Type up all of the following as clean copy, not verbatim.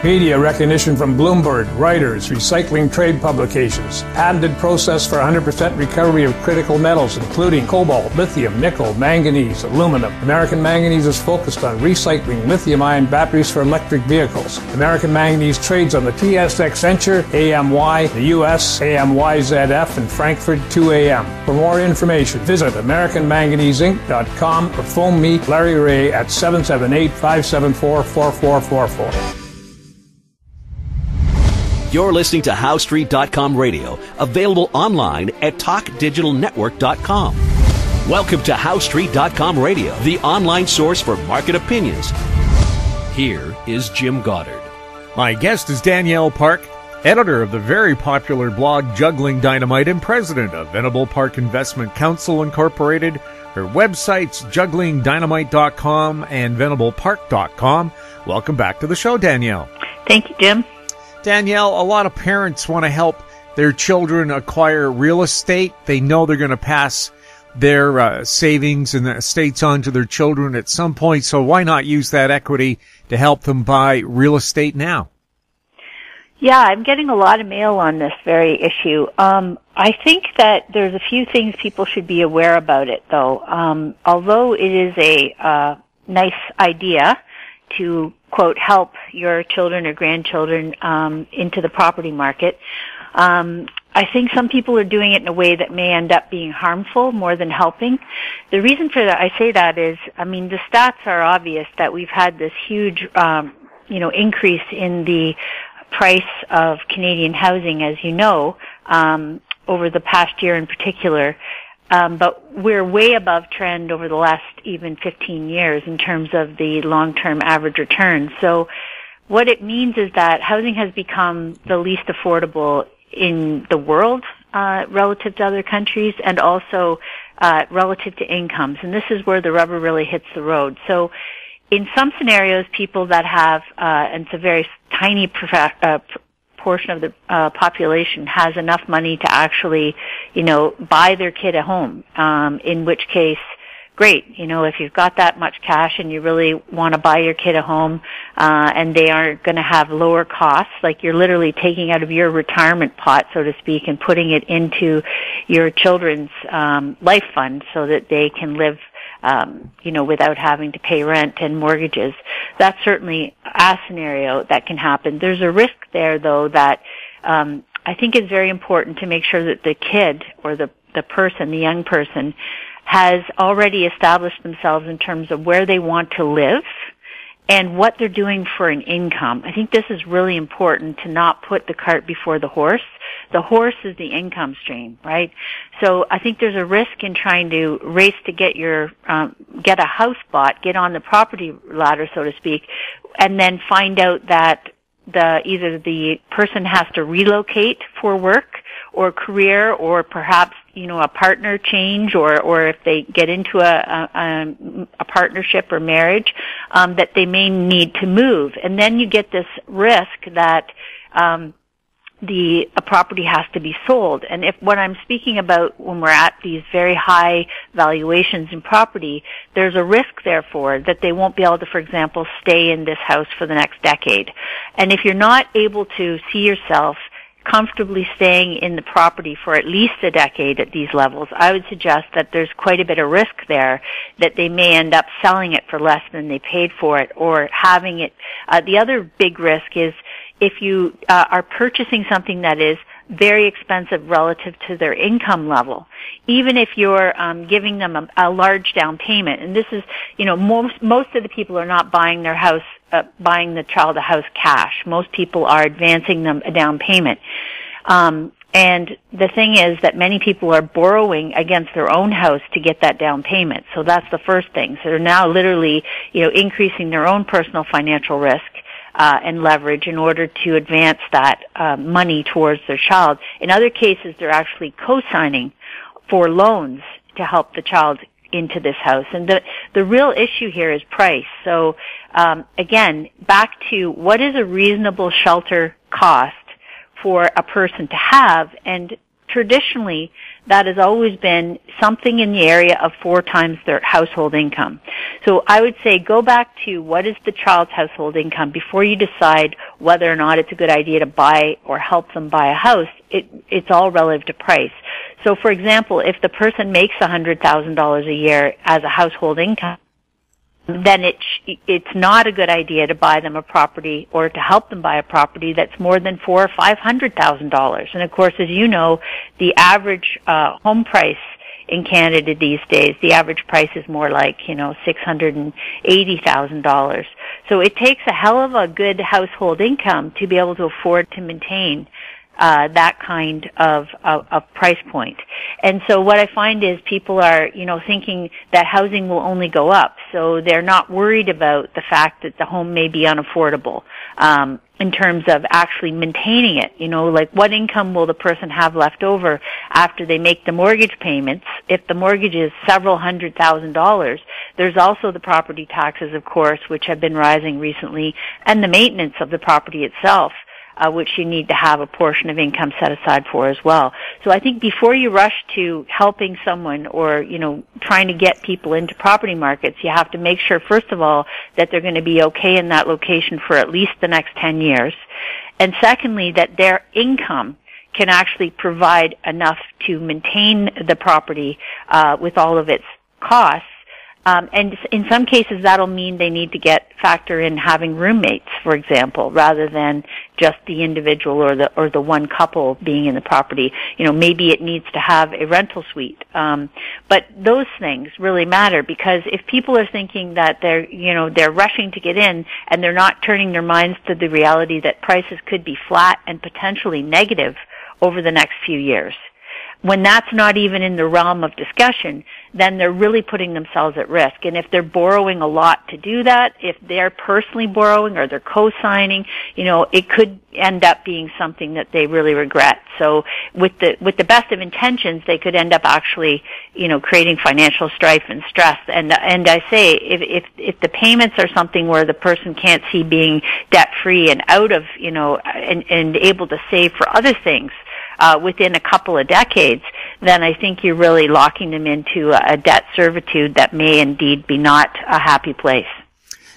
Media recognition from Bloomberg, Reuters, recycling trade publications. Patented process for 100% recovery of critical metals, including cobalt, lithium, nickel, manganese, aluminum. American Manganese is focused on recycling lithium-ion batteries for electric vehicles. American Manganese trades on the TSX Venture, AMY, the US, AMYZF, and Frankfurt 2AM. For more information, visit AmericanManganeseInc.com or phone me, Larry Ray, at 778-574-4444. You're listening to HowStreet.com radio, available online at TalkDigitalNetwork.com. Welcome to HowStreet.com radio, the online source for market opinions. Here is Jim Goddard. My guest is Danielle Park, editor of the very popular blog Juggling Dynamite and president of Venable Park Investment Counsel Incorporated. Her websites, jugglingdynamite.com and venablepark.com. Welcome back to the show, Danielle. Thank you, Jim. Danielle, a lot of parents want to help their children acquire real estate. They know they're going to pass their savings and estates on to their children at some point, so why not use that equity to help them buy real estate now? Yeah, I'm getting a lot of mail on this very issue. I think that there's a few things people should be aware about it, though. Although it is a nice idea to, quote, help your children or grandchildren into the property market, I think some people are doing it in a way that may end up being harmful more than helping. The reason for that, I say that is, I mean, the stats are obvious that we've had this huge, increase in the price of Canadian housing, as you know, over the past year in particular. But we're way above trend over the last even 15 years in terms of the long-term average return. So what it means is that housing has become the least affordable in the world relative to other countries, and also relative to incomes. And this is where the rubber really hits the road. So in some scenarios, people that have, and it's a very tiny portion of the population has enough money to actually, buy their kid a home, in which case, great. If you've got that much cash and you really want to buy your kid a home, and they are going to have lower costs, like you're literally taking out of your retirement pot, so to speak, and putting it into your children's life fund so that they can live without having to pay rent and mortgages. That's certainly a scenario that can happen. There's a risk there, though, that I think is very important to make sure that the kid or the person, the young person, has already established themselves in terms of where they want to live and what they're doing for an income. I think this is really important to not put the cart before the horse. The horse is the income stream, right? So I think there's a risk in trying to race to get get a house bought, get on the property ladder, so to speak, and then find out that either the person has to relocate for work or career, or perhaps, a partner change, or if they get into a partnership or marriage, that they may need to move. And then you get this risk that, a property has to be sold. And if what I'm speaking about when we're at these very high valuations in property, there's a risk, therefore, that they won't be able to, for example, stay in this house for the next decade. And if you're not able to see yourself comfortably staying in the property for at least a decade at these levels, I would suggest that there's quite a bit of risk there that they may end up selling it for less than they paid for it, or having it. The other big risk is if you are purchasing something that is very expensive relative to their income level, even if you're giving them a large down payment. And this is, most of the people are not buying their house, buying the child a house cash. Most people are advancing them a down payment. And the thing is that many people are borrowing against their own house to get that down payment. So that's the first thing. So they're now literally, increasing their own personal financial risk and leverage in order to advance that money towards their child. In other cases, they're actually co-signing for loans to help the child into this house. And the real issue here is price. So again, back to what is a reasonable shelter cost for a person to have, and traditionally that has always been something in the area of 4 times their household income. So I would say go back to what is the child's household income before you decide whether or not it's a good idea to buy or help them buy a house. It's all relative to price. So for example, if the person makes $100,000 a year as a household income, then it's not a good idea to buy them a property or to help them buy a property that's more than $400,000 or $500,000. And of course, as you know, the average home price in Canada these days, the average price is more like $680,000. So it takes a hell of a good household income to be able to afford to maintain that kind of price point. And so what I find is people are, thinking that housing will only go up. So they're not worried about the fact that the home may be unaffordable, in terms of actually maintaining it. Like what income will the person have left over after they make the mortgage payments? If the mortgage is several $100,000, there's also the property taxes, of course, which have been rising recently, and the maintenance of the property itself, which you need to have a portion of income set aside for as well. So I think before you rush to helping someone or, trying to get people into property markets, you have to make sure, first of all, that they're going to be okay in that location for at least the next 10 years. And secondly, that their income can actually provide enough to maintain the property with all of its costs. And in some cases, that'll mean they need to factor in having roommates, for example, rather than just the individual or the one couple being in the property. Maybe it needs to have a rental suite. But those things really matter, because if people are thinking that they're rushing to get in and they're not turning their minds to the reality that prices could be flat and potentially negative over the next few years, when that's not even in the realm of discussion, then they're really putting themselves at risk. And if they're borrowing a lot to do that, if they're personally borrowing or they're co-signing, it could end up being something that they really regret. So with the best of intentions, they could end up actually, creating financial strife and stress. And I say, if the payments are something where the person can't see being debt-free and out of, and able to save for other things, within a couple of decades, then I think you're really locking them into a debt servitude that may indeed be not a happy place.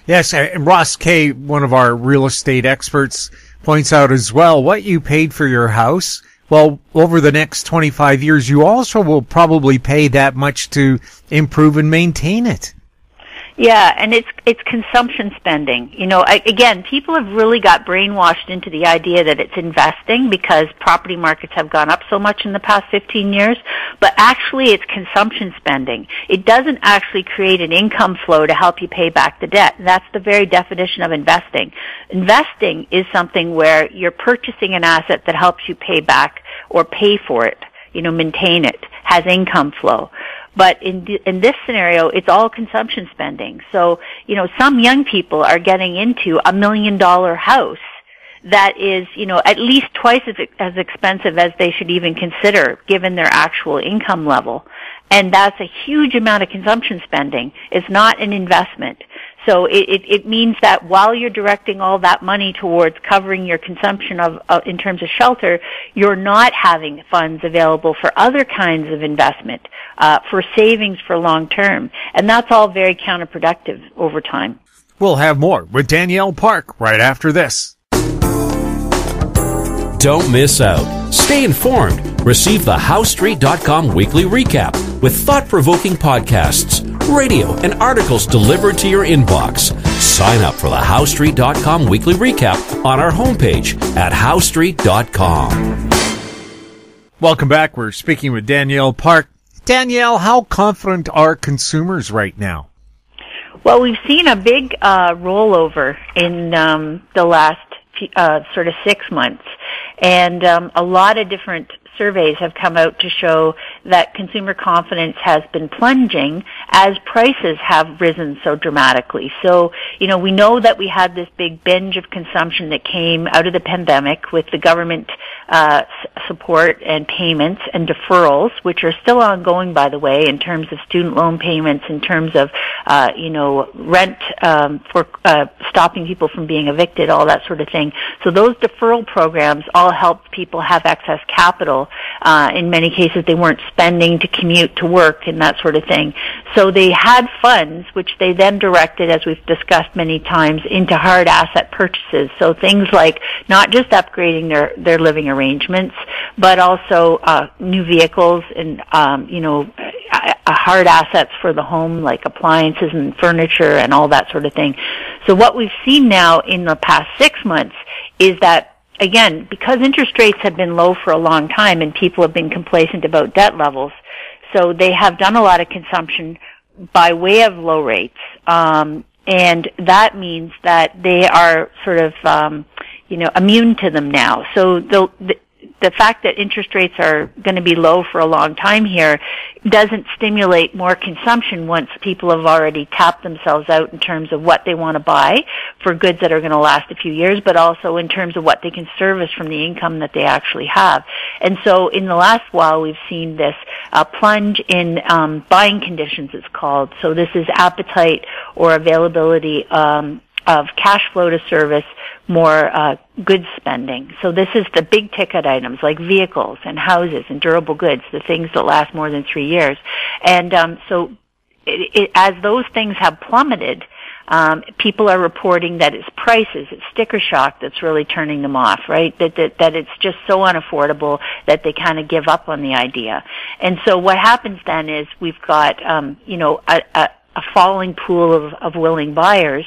Yes, and Ross Kay, one of our real estate experts, points out as well, what you paid for your house, well, over the next 25 years, you also will probably pay that much to improve and maintain it. Yeah, and it's consumption spending. Again, people have really got brainwashed into the idea that it's investing because property markets have gone up so much in the past 15 years, but actually it's consumption spending. It doesn't actually create an income flow to help you pay back the debt. That's the very definition of investing. Investing is something where you're purchasing an asset that helps you pay back or pay for it, maintain it, has income flow. But in this scenario, it's all consumption spending. So, some young people are getting into $1 million house that is, at least twice as expensive as they should even consider given their actual income level. And that's a huge amount of consumption spending. It's not an investment. So it means that while you're directing all that money towards covering your consumption in terms of shelter, you're not having funds available for other kinds of investment, for savings for long term. And that's all very counterproductive over time. We'll have more with Danielle Park right after this. Don't miss out. Stay informed. Receive the HowStreet.com weekly recap with thought-provoking podcasts, radio, and articles delivered to your inbox. Sign up for the HowStreet.com weekly recap on our homepage at HowStreet.com. Welcome back. We're speaking with Danielle Park. Danielle, how confident are consumers right now? Well, we've seen a big rollover in the last sort of 6 months. And a lot of different surveys have come out to show that consumer confidence has been plunging as prices have risen so dramatically. So, we know that we had this big binge of consumption that came out of the pandemic with the government support and payments and deferrals, which are still ongoing, by the way, in terms of student loan payments, in terms of, rent for stopping people from being evicted, all that sort of thing. So those deferral programs all helped people have excess capital. In many cases, they weren't spending to commute to work and that sort of thing. So they had funds, which they then directed, as we've discussed many times, into hard asset purchases. So things like not just upgrading their living arrangements, but also new vehicles and, hard assets for the home, like appliances and furniture and all that sort of thing. So what we've seen now in the past 6 months is that, again, because interest rates have been low for a long time and people have been complacent about debt levels, so they have done a lot of consumption by way of low rates. And that means that they are sort of, immune to them now. So the fact that interest rates are going to be low for a long time here doesn't stimulate more consumption once people have already tapped themselves out in terms of what they want to buy for goods that are going to last a few years, but also in terms of what they can service from the income that they actually have. And so in the last while, we've seen this plunge in buying conditions, it's called. So this is appetite or availability of cash flow to service more goods spending. So this is the big ticket items like vehicles and houses and durable goods, the things that last more than 3 years. And so as those things have plummeted, people are reporting that it's prices, it's sticker shock that's really turning them off, right? That it's just so unaffordable that they kind of give up on the idea. And so what happens then is we've got, a falling pool of willing buyers,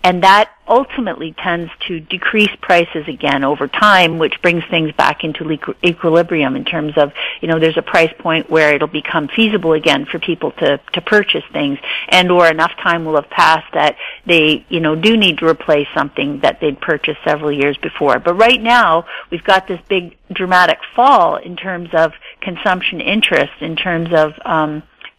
and that ultimately tends to decrease prices again over time, which brings things back into equilibrium in terms of, there's a price point where it'll become feasible again for people to purchase things, and or enough time will have passed that they, do need to replace something that they'd purchased several years before. But right now, we've got this big dramatic fall in terms of consumption interest, in terms of,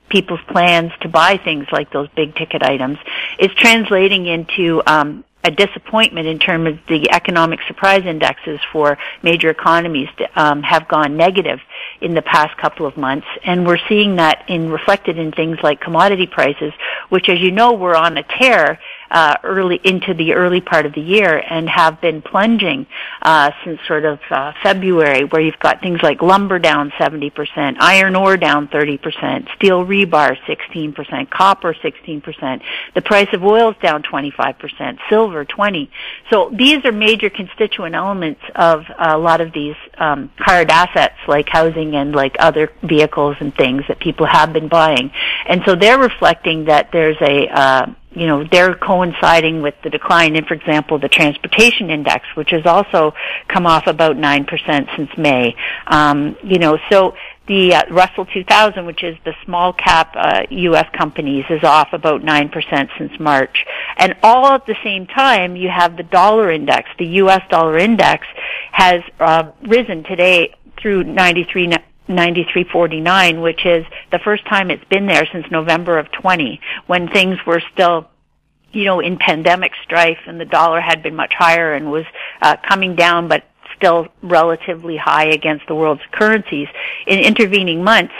people's plans to buy things like those big ticket items. It's translating into a disappointment in terms of the economic surprise indexes for major economies have gone negative in the past couple of months, and we're seeing that reflected in things like commodity prices, which, as you know, were on a tear early into the early part of the year and have been plunging since sort of February, where you've got things like lumber down 70%, iron ore down 30%, steel rebar 16%, copper 16%, the price of oil is down 25%, silver 20%. So these are major constituent elements of a lot of these hard assets like housing and like other vehicles and things that people have been buying. And so they're reflecting that there's they're coinciding with the decline in, for example, the transportation index, which has also come off about 9% since May. So the Russell 2000, which is the small cap U.S. companies, is off about 9% since March. And all at the same time, you have the dollar index. The U.S. dollar index has risen today through 93.49, which is the first time it's been there since November of 20, when things were still, in pandemic strife, and the dollar had been much higher and was coming down, but still relatively high against the world's currencies. In intervening months,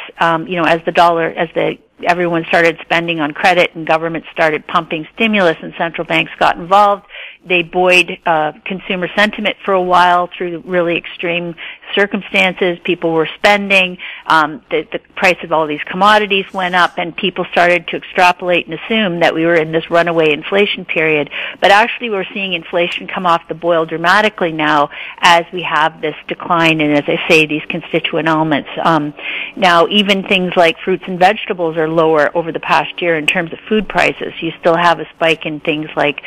everyone started spending on credit and government started pumping stimulus and central banks got involved, they buoyed consumer sentiment for a while through really extreme circumstances. People were spending. The price of all these commodities went up, and people started to extrapolate and assume that we were in this runaway inflation period. But actually, we're seeing inflation come off the boil dramatically now as we have this decline in, as I say, these constituent elements. Now, even things like fruits and vegetables are lower over the past year in terms of food prices. You still have a spike in things like,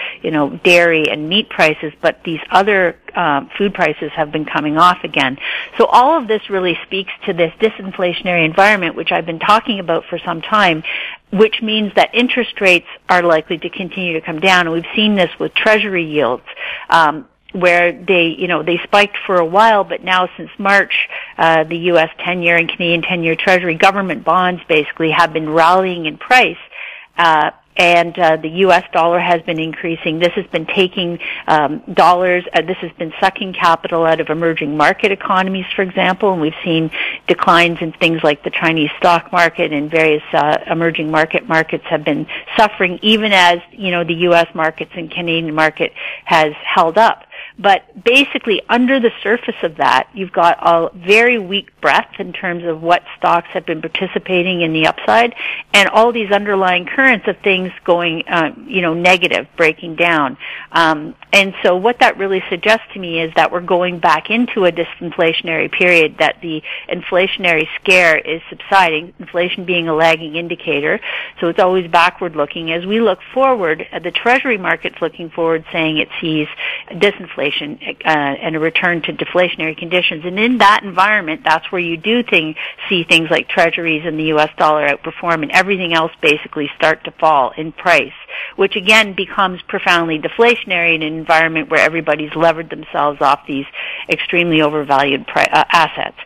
dairy and meat prices, but these other food prices have been coming off again. So all of this really speaks to this disinflationary environment, which I've been talking about for some time, which means that interest rates are likely to continue to come down. And we've seen this with Treasury yields, where they spiked for a while, but now since March, the U.S. 10-year and Canadian 10-year Treasury government bonds basically have been rallying in price And the U.S. dollar has been increasing. This has been taking dollars. This has been sucking capital out of emerging market economies, for example. And we've seen declines in things like the Chinese stock market, and various emerging markets have been suffering, even as the U.S. markets and Canadian market has held up. But basically, under the surface of that, you've got a very weak breadth in terms of what stocks have been participating in the upside, and all these underlying currents of things going, negative, breaking down. And so what that really suggests to me is that we're going back into a disinflationary period, that the inflationary scare is subsiding, inflation being a lagging indicator. So it's always backward looking. As we look forward, the Treasury market's looking forward, saying it sees disinflation and a return to deflationary conditions. And in that environment, that's where you do see things like Treasuries and the U.S. dollar outperform, and everything else basically start to fall in price, which again becomes profoundly deflationary in an environment where everybody's levered themselves off these extremely overvalued assets.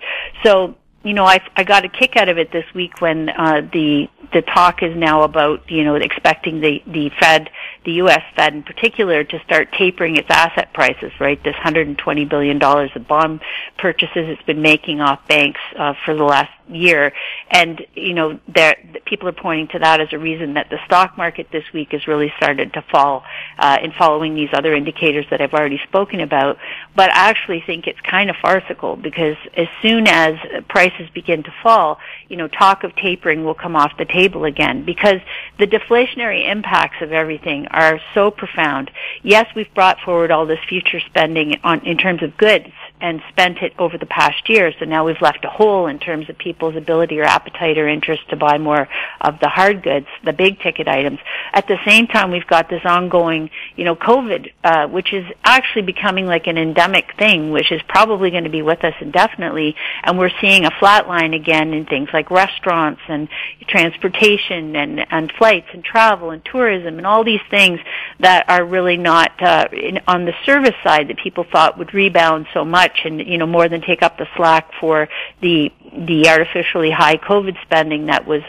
So, I got a kick out of it this week when the talk is now about, expecting the Fed, the U.S. Fed in particular, to start tapering its asset prices, right? This $120 billion of bond purchases it's been making off banks for the last year. And, people are pointing to that as a reason that the stock market this week has really started to fall in following these other indicators that I've already spoken about. But I actually think it's kind of farcical, because as soon as prices begin to fall, talk of tapering will come off the table again, because the deflationary impacts of everything are so profound. Yes, we've brought forward all this future spending in terms of goods and spent it over the past year, so now we've left a hole in terms of people's ability or appetite or interest to buy more of the hard goods, the big ticket items. At the same time, we've got this ongoing, COVID, which is actually becoming like an endemic thing, which is probably going to be with us indefinitely, and we're seeing a flat line again in things like restaurants and transportation and flights and travel and tourism and all these things that are really not on the service side that people thought would rebound so much, and more than take up the slack for the artificially high COVID spending that was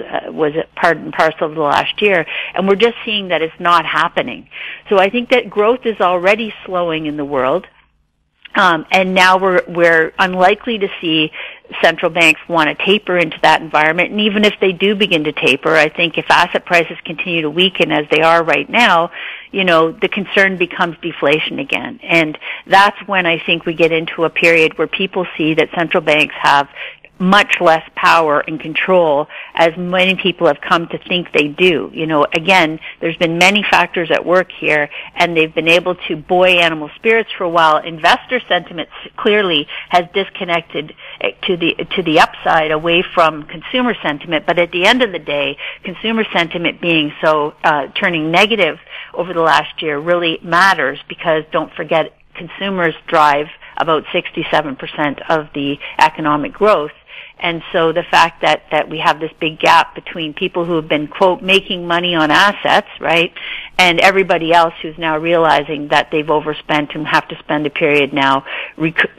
part and parcel of the last year. And we're just seeing that it's not happening. So I think that growth is already slowing in the world. And now we're unlikely to see central banks want to taper into that environment. And even if they do begin to taper, I think if asset prices continue to weaken as they are right now, the concern becomes deflation again. And that's when I think we get into a period where people see that central banks have much less power and control as many people have come to think they do. Again, there's been many factors at work here, and they've been able to buoy animal spirits for a while. Investor sentiment clearly has disconnected to the upside away from consumer sentiment, but at the end of the day, consumer sentiment being so turning negative over the last year really matters, because don't forget, consumers drive about 67% of the economic growth. And so the fact that we have this big gap between people who have been, quote, making money on assets, right, and everybody else who's now realizing that they've overspent and have to spend a period now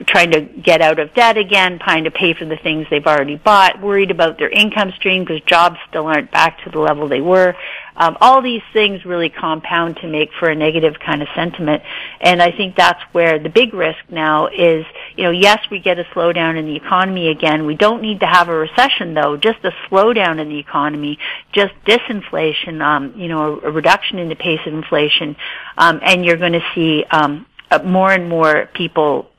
trying to get out of debt again, trying to pay for the things they've already bought, worried about their income stream because jobs still aren't back to the level they were. All these things really compound to make for a negative kind of sentiment. And I think that's where the big risk now is, yes, we get a slowdown in the economy again. We don't need to have a recession, though, just a slowdown in the economy, just disinflation, a reduction in the pace of inflation. And you're going to see more and more people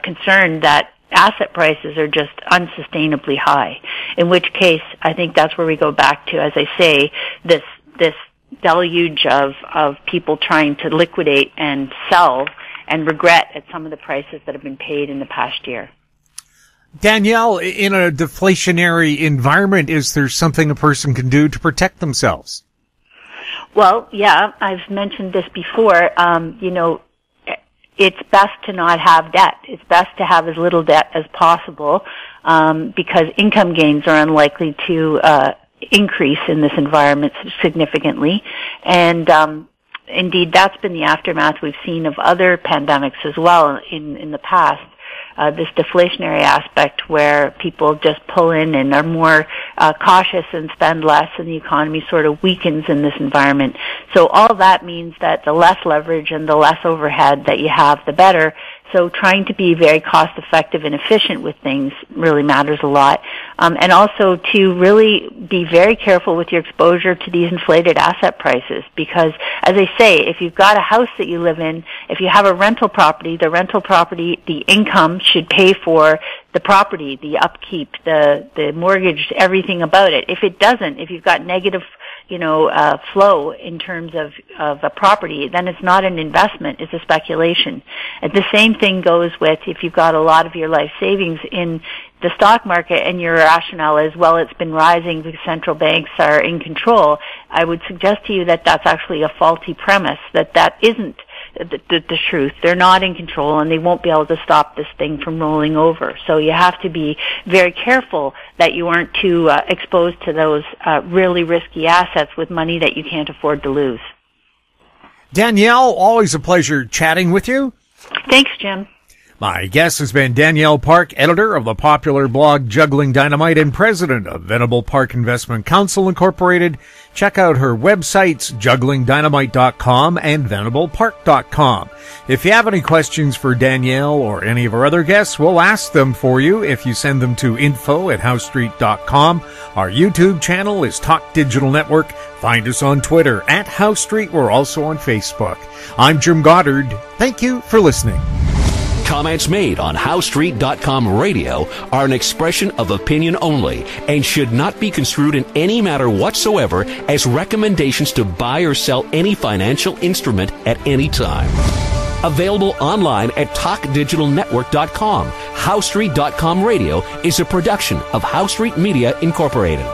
concerned that asset prices are just unsustainably high, in which case I think that's where we go back to, as I say, this deluge of people trying to liquidate and sell and regret at some of the prices that have been paid in the past year. Danielle, in a deflationary environment, is there something a person can do to protect themselves? Well, yeah, I've mentioned this before. It's best to not have debt. It's best to have as little debt as possible, because income gains are unlikely to increase in this environment significantly. And indeed, that's been the aftermath we've seen of other pandemics as well in the past. this deflationary aspect where people just pull in and are more cautious and spend less, and the economy sort of weakens in this environment. So all that means that the less leverage and the less overhead that you have, the better. So trying to be very cost effective and efficient with things really matters a lot. And also to really be very careful with your exposure to these inflated asset prices, because as I say, if you've got a house that you live in, if you have a rental property, the income should pay for the property, the upkeep, the mortgage, everything about it. If it doesn't, if you've got negative flow in terms of a property, then it's not an investment, it's a speculation. And the same thing goes with if you've got a lot of your life savings in the stock market and your rationale is, well, it's been rising because central banks are in control. I would suggest to you that that's actually a faulty premise, that isn't the truth. They're not in control, and they won't be able to stop this thing from rolling over. So you have to be very careful that you aren't too exposed to those really risky assets with money that you can't afford to lose. Danielle, always a pleasure chatting with you. Thanks, Jim. My guest has been Danielle Park, editor of the popular blog Juggling Dynamite and president of Venable Park Investment Council Incorporated. Check out her websites, jugglingdynamite.com and venablepark.com. If you have any questions for Danielle or any of our other guests, we'll ask them for you if you send them to info@housestreet.com. Our YouTube channel is Talk Digital Network. Find us on Twitter @Housestreet. We're also on Facebook. I'm Jim Goddard. Thank you for listening. Comments made on Housestreet.com radio are an expression of opinion only and should not be construed in any matter whatsoever as recommendations to buy or sell any financial instrument at any time. Available online at TalkDigitalNetwork.com. Housestreet.com radio is a production of House Street Media Incorporated.